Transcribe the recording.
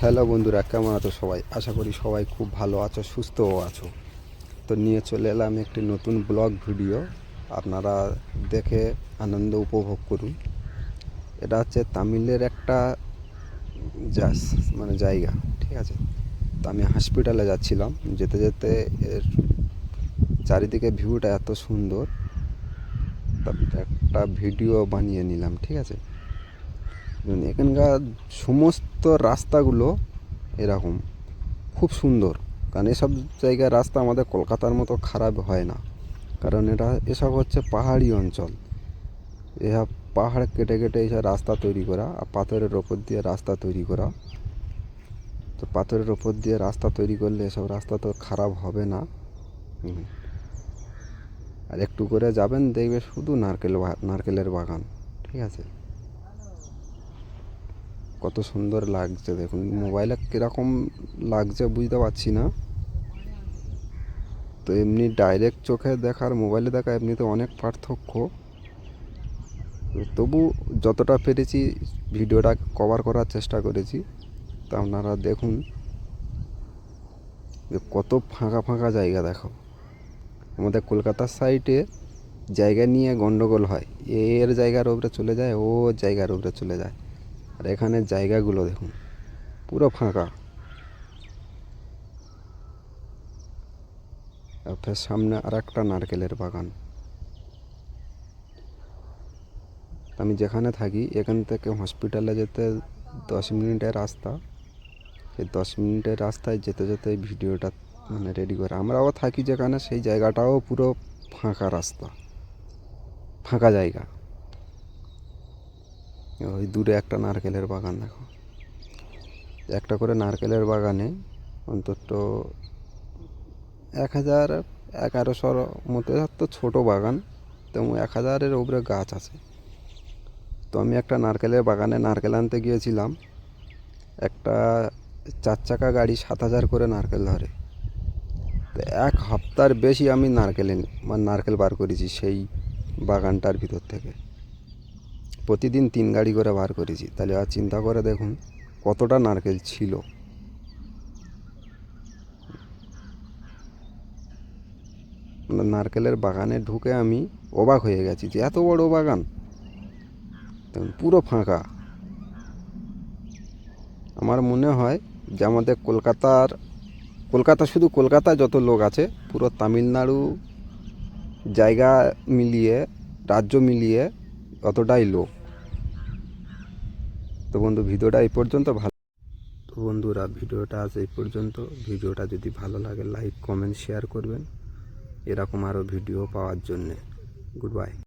Hello বন্ধুরা, কেমন আছো সবাই? আশা করি সবাই খুব ভালো আছো, সুস্থও আছো। তো নিয়ে চলে এলাম একটি নতুন ব্লগ ভিডিও। আপনারা দেখে আনন্দ উপভোগ করুন। এটা হচ্ছে তামিলের একটা জায়গা, ঠিক আছে? তো আমি হসপিটালে যাচ্ছিলাম, যেতে যেতে এর চারিদিকে ভিউটা এত সুন্দর, একটা ভিডিও বানিয়ে নিলাম, ঠিক আছে? এখানকার সমস্ত রাস্তাগুলো এরকম খুব সুন্দর, কারণ এসব জায়গার রাস্তা আমাদের কলকাতার মতো খারাপ হয় না, কারণ এসব হচ্ছে পাহাড়ি অঞ্চল। এসব পাহাড় কেটে কেটে এইসব রাস্তা তৈরি করা, আর পাথরের ওপর দিয়ে রাস্তা তৈরি করা। তো পাথরের ওপর দিয়ে রাস্তা তৈরি করলে এসব রাস্তা তো খারাপ হবে না। আর একটু করে যাবেন, দেখবে শুধু নারকেলের বাগান, ঠিক আছে? কত সুন্দর লাগছে দেখুন। মোবাইলে কীরকম লাগছে বুঝতে পারছি না, তো এমনি ডাইরেক্ট চোখে দেখার মোবাইলে দেখা এমনিতে অনেক পার্থক্য। তবু যতটা পেরেছি ভিডিওটা কভার করার চেষ্টা করেছি। তা আপনারা দেখুন যে কত ফাঁকা ফাঁকা জায়গা। দেখো, আমাদের কলকাতার সাইডে জায়গা নিয়ে গন্ডগোল হয়, এর জায়গার উপরে চলে যায়, ও জায়গার উপরে চলে যায়। আর এখানে জায়গাগুলো দেখুন পুরো ফাঁকা। আর ফের সামনে আর একটা নারকেলের বাগান। আমি যেখানে থাকি এখান থেকে হসপিটালে যেতে 10 মিনিটের রাস্তা। সেই 10 মিনিটের রাস্তায় যেতে যেতে এই ভিডিওটা রেডি করে। আমরাও থাকি যেখানে, সেই জায়গাটাও পুরো ফাঁকা রাস্তা, ফাঁকা জায়গা। ওই দূরে একটা নারকেলের বাগান দেখো। একটা করে নারকেলের বাগানে অন্তত 1000-1100 মতো, তো ছোটো বাগান, তেমন 1000-এর উপরে গাছ আছে। তো আমি একটা নারকেলের বাগানে নারকেল আনতে গিয়েছিলাম। একটা 4 চাকা গাড়ি 7000 করে নারকেল ধরে। তো 1 সপ্তাহের বেশি আমি নারকেল বার করেছি সেই বাগানটার ভিতর থেকে। প্রতিদিন 3 গাড়ি করে বার করেছি। তাহলে আর চিন্তা করে দেখুন কতটা নারকেল ছিল। নারকেলের বাগানে ঢুকে আমি অবাক হয়ে গেছি যে এত বড় বাগান, পুরো ফাঁকা। আমার মনে হয় যে আমাদের শুধু কলকাতায় যত লোক আছে, পুরো তামিলনাড়ু জায়গা মিলিয়ে, রাজ্য মিলিয়ে অতটাই লোক। তো ভিডিওটা এই পর্যন্ত ভালো। তো বন্ধুরা, ভিডিওটা আজ এই পর্যন্ত। ভিডিওটা যদি ভালো লাগে লাইক, কমেন্ট, শেয়ার করবেন এরকম আরও ভিডিও পাওয়ার জন্যে। Good bye.